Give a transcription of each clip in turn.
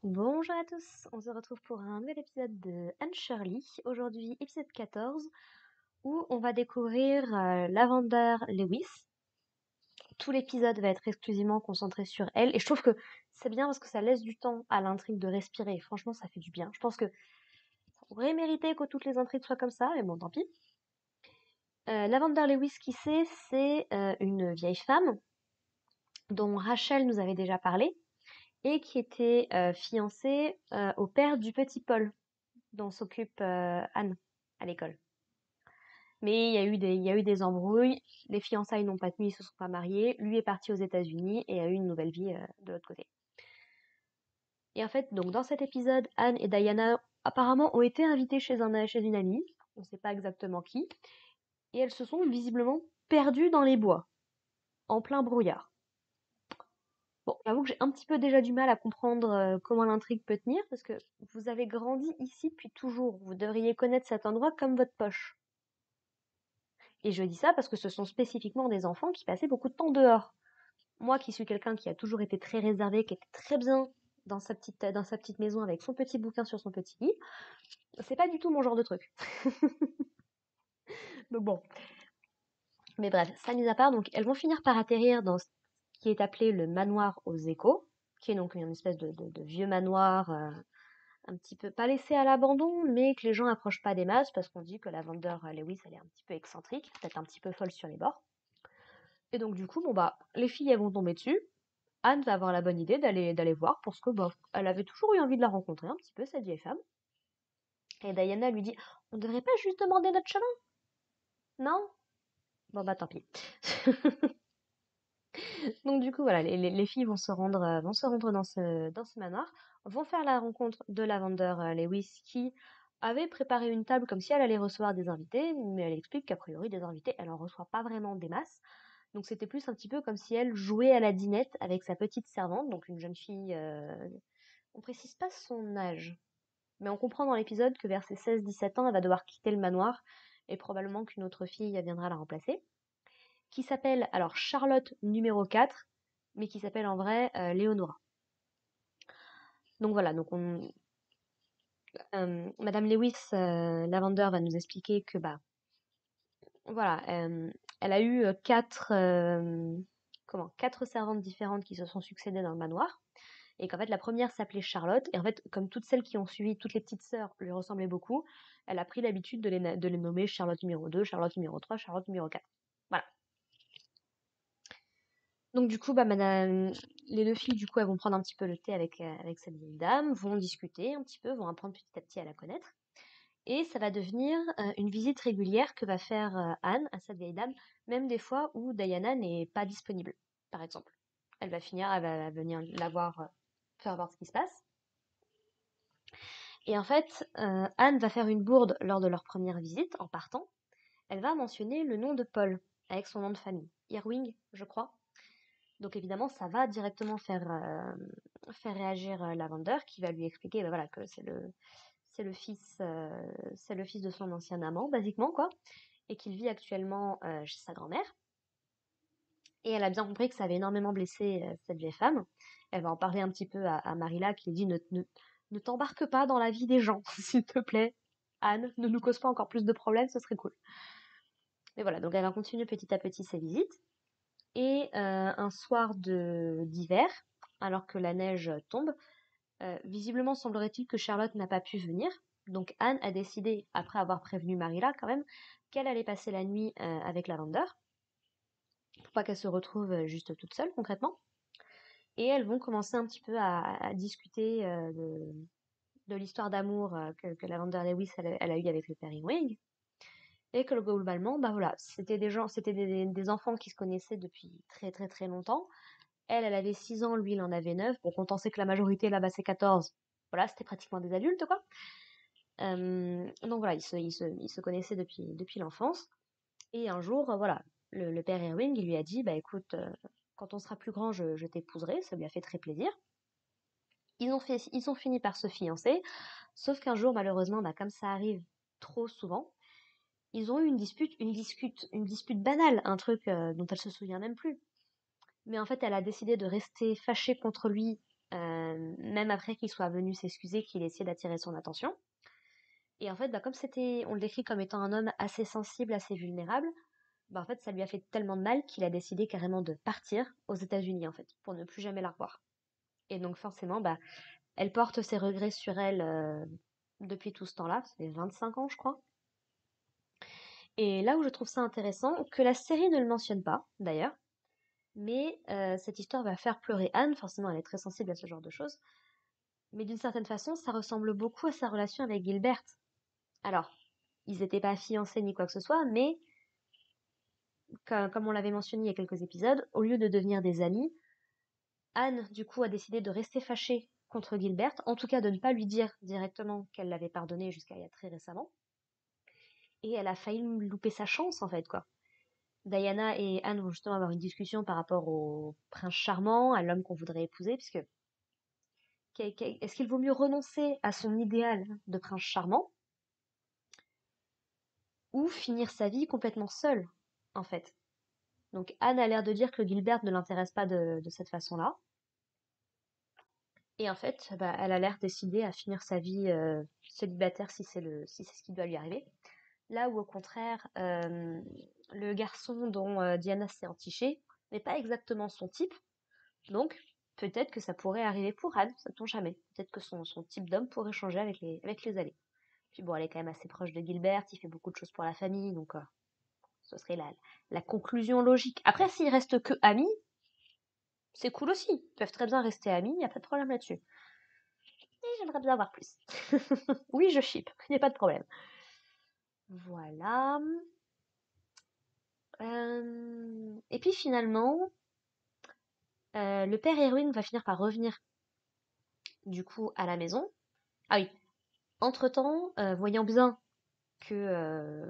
Bonjour à tous, on se retrouve pour un nouvel épisode de Anne Shirley. Aujourd'hui, épisode 14, où on va découvrir Lavender Lewis. Tout l'épisode va être exclusivement concentré sur elle, et je trouve que c'est bien parce que ça laisse du temps à l'intrigue de respirer, et franchement, ça fait du bien. Je pense que ça aurait mérité que toutes les intrigues soient comme ça, mais bon, tant pis. Lavender Lewis, qui c'est une vieille femme dont Rachel nous avait déjà parlé, et qui était fiancée au père du petit Paul, dont s'occupe Anne à l'école. Mais il y a eu des embrouilles, les fiançailles n'ont pas tenu, ils se sont pas mariés, lui est parti aux États-Unis et a eu une nouvelle vie de l'autre côté. Et en fait, donc dans cet épisode, Anne et Diana apparemment ont été invitées chez une amie, on ne sait pas exactement qui, et elles se sont visiblement perdues dans les bois, en plein brouillard. Bon, j'avoue que j'ai un petit peu déjà du mal à comprendre comment l'intrigue peut tenir, parce que vous avez grandi ici depuis toujours, vous devriez connaître cet endroit comme votre poche. Et je dis ça parce que ce sont spécifiquement des enfants qui passaient beaucoup de temps dehors. Moi qui suis quelqu'un qui a toujours été très réservé, qui était très bien dans sa petite maison avec son petit bouquin sur son petit lit, c'est pas du tout mon genre de truc. Donc bon. Mais bref, ça mis à part, donc elles vont finir par atterrir dans ce qui est appelé le manoir aux échos, qui est donc une espèce de vieux manoir un petit peu, pas laissé à l'abandon, mais que les gens approchent pas des masses parce qu'on dit que la vendeur Lewis, elle est un petit peu excentrique, peut-être un petit peu folle sur les bords. Et donc du coup, bon bah, les filles elles vont tomber dessus. Anne va avoir la bonne idée d'aller voir parce que bah, elle avait toujours eu envie de la rencontrer un petit peu, cette vieille femme. Et Diana lui dit: On devrait pas juste demander notre chemin? Non? Bon bah tant pis. Donc du coup voilà, les filles vont se rendre dans ce manoir, vont faire la rencontre de Lavender Lewis qui avait préparé une table comme si elle allait recevoir des invités, mais elle explique qu'a priori des invités, elle en reçoit pas vraiment des masses. Donc c'était plus un petit peu comme si elle jouait à la dînette avec sa petite servante, donc une jeune fille, on précise pas son âge, mais on comprend dans l'épisode que vers ses 16-17 ans, elle va devoir quitter le manoir et probablement qu'une autre fille viendra la remplacer, qui s'appelle alors Charlotte numéro 4, mais qui s'appelle en vrai Léonora. Donc voilà, Madame Lewis Lavender va nous expliquer que bah voilà, elle a eu quatre servantes différentes qui se sont succédées dans le manoir. Et qu'en fait, la première s'appelait Charlotte. Et en fait, comme toutes celles qui ont suivi, toutes les petites sœurs lui ressemblaient beaucoup, elle a pris l'habitude de les nommer Charlotte numéro 2, Charlotte numéro 3, Charlotte numéro 4. Voilà. Donc du coup, bah, les deux filles, du coup, elles vont prendre un petit peu le thé avec cette vieille dame, vont discuter un petit peu, vont apprendre petit à petit à la connaître. Et ça va devenir une visite régulière que va faire Anne à cette vieille dame, même des fois où Diana n'est pas disponible, par exemple. Elle va venir la voir, faire voir ce qui se passe. Et en fait, Anne va faire une bourde lors de leur première visite, en partant. Elle va mentionner le nom de Paul, avec son nom de famille. Irving, je crois. Donc évidemment, ça va directement faire réagir Lavender, qui va lui expliquer bah, voilà, que c'est le fils de son ancien amant, basiquement, quoi, et qu'il vit actuellement chez sa grand-mère. Et elle a bien compris que ça avait énormément blessé cette vieille femme. Elle va en parler un petit peu à Marilla, qui lui dit ne t'embarque pas dans la vie des gens, s'il te plaît. Anne, ne nous cause pas encore plus de problèmes, ce serait cool. Mais voilà, donc elle va continuer petit à petit ses visites. Et un soir d'hiver, alors que la neige tombe, visiblement semblerait-il que Charlotte n'a pas pu venir. Donc Anne a décidé, après avoir prévenu Marilla quand même, qu'elle allait passer la nuit avec Lavender, pour pas qu'elle se retrouve juste toute seule concrètement. Et elles vont commencer un petit peu à discuter de l'histoire d'amour que Lavender Lewis elle a eu avec le père Ewing. Et que globalement, bah voilà, c'était des enfants qui se connaissaient depuis très très très longtemps. Elle avait 6 ans, lui il en avait 9. Bon, quand on sait que la majorité là-bas c'est 14, voilà, c'était pratiquement des adultes quoi. Donc voilà, ils se connaissaient depuis l'enfance. Et un jour, voilà, le père Ewing il lui a dit, bah écoute, quand on sera plus grand, je t'épouserai, ça lui a fait très plaisir. Ils ont fini par se fiancer, sauf qu'un jour, malheureusement, bah, comme ça arrive trop souvent, ils ont eu une dispute banale, un truc dont elle se souvient même plus. Mais en fait, elle a décidé de rester fâchée contre lui même après qu'il soit venu s'excuser, qu'il essayait d'attirer son attention. Et en fait, comme on le décrit comme étant un homme assez sensible, assez vulnérable, en fait, ça lui a fait tellement de mal qu'il a décidé carrément de partir aux États-Unis, en fait, pour ne plus jamais la revoir. Et donc forcément, elle porte ses regrets sur elle depuis tout ce temps-là, ça fait 25 ans, je crois. Et là où je trouve ça intéressant, que la série ne le mentionne pas, d'ailleurs, mais cette histoire va faire pleurer Anne, forcément elle est très sensible à ce genre de choses, mais d'une certaine façon, ça ressemble beaucoup à sa relation avec Gilbert. Alors, ils n'étaient pas fiancés ni quoi que ce soit, mais comme on l'avait mentionné il y a quelques épisodes, au lieu de devenir des amis, Anne, du coup, a décidé de rester fâchée contre Gilbert, en tout cas de ne pas lui dire directement qu'elle l'avait pardonné jusqu'à il y a très récemment, et elle a failli louper sa chance, en fait, quoi. Diana et Anne vont justement avoir une discussion par rapport au prince charmant, à l'homme qu'on voudrait épouser, puisque est-ce qu'il vaut mieux renoncer à son idéal de prince charmant ou finir sa vie complètement seule, en fait. Donc Anne a l'air de dire que Gilbert ne l'intéresse pas de cette façon-là. Et en fait, elle a l'air décidée à finir sa vie célibataire si c'est ce qui doit lui arriver. Là où au contraire, le garçon dont Diana s'est entichée n'est pas exactement son type. Donc peut-être que ça pourrait arriver pour Anne, ça ne tombe jamais. Peut-être que son type d'homme pourrait changer avec les années. Puis bon, elle est quand même assez proche de Gilbert, il fait beaucoup de choses pour la famille, donc ce serait la conclusion logique. Après, s'ils restent que amis, c'est cool aussi. Ils peuvent très bien rester amis, il n'y a pas de problème là-dessus. Et j'aimerais bien avoir plus. Oui, je ship, il n'y a pas de problème. Voilà. Et puis finalement, le père Erwin va finir par revenir du coup à la maison. Ah oui, entre-temps, voyant bien que,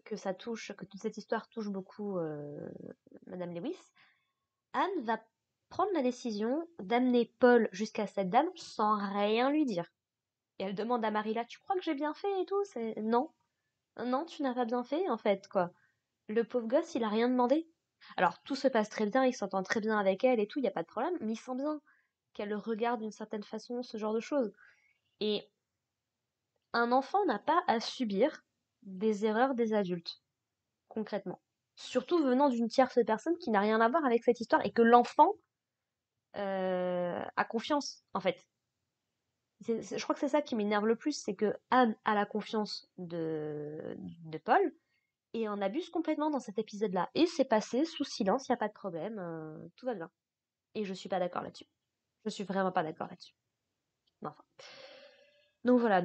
que toute cette histoire touche beaucoup Madame Lewis, Anne va prendre la décision d'amener Paul jusqu'à cette dame sans rien lui dire. Et elle demande à Marilla, tu crois que j'ai bien fait et tout? C'est non, non, tu n'as pas bien fait en fait quoi. Le pauvre gosse, il a rien demandé. Alors tout se passe très bien, il s'entend très bien avec elle et tout, il y a pas de problème, mais il sent bien qu'elle le regarde d'une certaine façon, ce genre de choses. Et un enfant n'a pas à subir des erreurs des adultes, concrètement. Surtout venant d'une tierce personne qui n'a rien à voir avec cette histoire et que l'enfant a confiance, en fait. Je crois que c'est ça qui m'énerve le plus, c'est que Anne a la confiance de Paul et en abuse complètement dans cet épisode-là. Et c'est passé sous silence, il n'y a pas de problème, tout va bien. Et je suis pas d'accord là-dessus. Je suis vraiment pas d'accord là-dessus. Enfin. Donc voilà,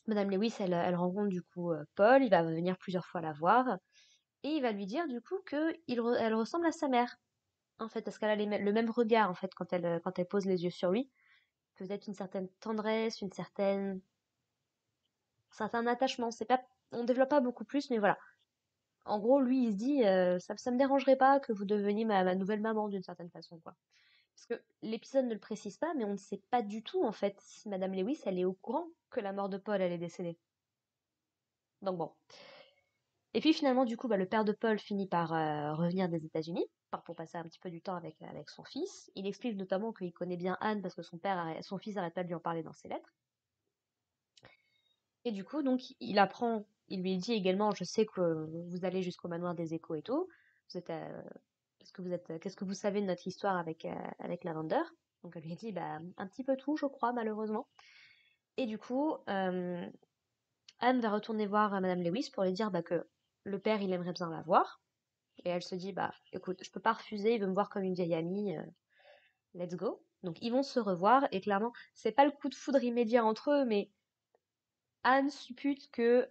Madame Lewis, elle rencontre du coup Paul, il va venir plusieurs fois la voir, et il va lui dire du coup elle ressemble à sa mère, en fait, parce qu'elle a le même regard, en fait, quand elle pose les yeux sur lui. Peut-être une certaine tendresse, un certain attachement. On développe pas beaucoup plus, mais voilà. En gros, lui, il se dit, ça me dérangerait pas que vous deveniez ma nouvelle maman d'une certaine façon, quoi. Parce que l'épisode ne le précise pas, mais on ne sait pas du tout, en fait, si Madame Lewis, elle est au courant que la mort de Paul, elle est décédée. Donc bon. Et puis finalement, du coup, le père de Paul finit par revenir des États-Unis, pour passer un petit peu du temps avec son fils. Il explique notamment qu'il connaît bien Anne parce que son fils n'arrête pas de lui en parler dans ses lettres. Et du coup, donc, il lui dit également, je sais que vous allez jusqu'au manoir des échos et tout. Vous êtes, qu'est-ce que vous savez de notre histoire avec Lavender? Donc elle lui dit, un petit peu tout, je crois, malheureusement. Et du coup, Anne va retourner voir Madame Lewis pour lui dire que le père, il aimerait bien la voir. Et elle se dit, écoute, je peux pas refuser, il veut me voir comme une vieille amie, let's go. Donc ils vont se revoir et clairement, c'est pas le coup de foudre immédiat entre eux, mais Anne suppute que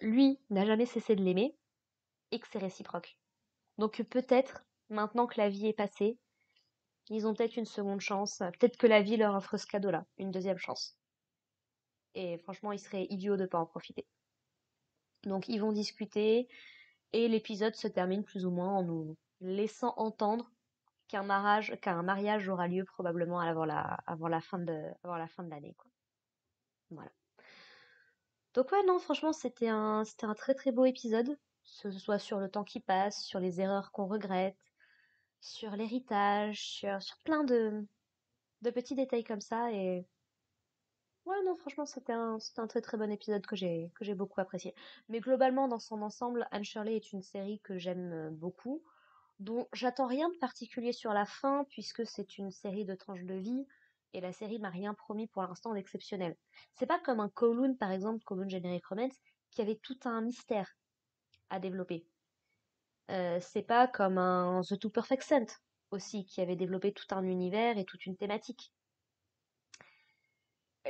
lui n'a jamais cessé de l'aimer et que c'est réciproque. Donc peut-être, maintenant que la vie est passée, ils ont peut-être une seconde chance, peut-être que la vie leur offre ce cadeau-là, une deuxième chance. Et franchement, il serait idiot de pas en profiter. Donc ils vont discuter et l'épisode se termine plus ou moins en nous laissant entendre qu'un mariage aura lieu probablement avant la fin de l'année, quoi. Voilà. Donc ouais, non, franchement, c'était un très très beau épisode, que ce soit sur le temps qui passe, sur les erreurs qu'on regrette, sur l'héritage, sur plein de petits détails comme ça. Et ouais, non, franchement, c'était un très très bon épisode que j'ai beaucoup apprécié. Mais globalement, dans son ensemble, Anne Shirley est une série que j'aime beaucoup, dont j'attends rien de particulier sur la fin, puisque c'est une série de tranches de vie, et la série m'a rien promis pour l'instant d'exceptionnel. C'est pas comme un Kowloon, par exemple, Kowloon Generic Romance, qui avait tout un mystère à développer. C'est pas comme un The Two Perfect Scent, aussi, qui avait développé tout un univers et toute une thématique.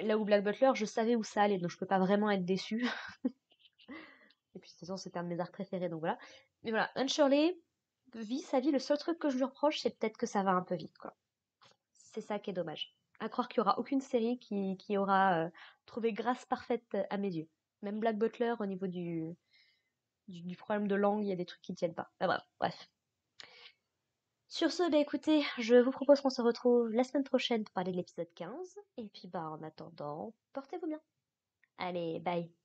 Là où Black Butler, je savais où ça allait, donc je peux pas vraiment être déçue. Et puis, de toute façon, c'était un de mes arcs préférés, donc voilà. Mais voilà, Anne Shirley vit sa vie. Le seul truc que je lui reproche, c'est peut-être que ça va un peu vite, quoi. C'est ça qui est dommage. À croire qu'il y aura aucune série qui aura trouvé grâce parfaite à mes yeux. Même Black Butler, au niveau du problème de langue, il y a des trucs qui tiennent pas. Enfin, bref. Sur ce, bah écoutez, je vous propose qu'on se retrouve la semaine prochaine pour parler de l'épisode 15. Et puis bah en attendant, portez-vous bien. Allez, bye.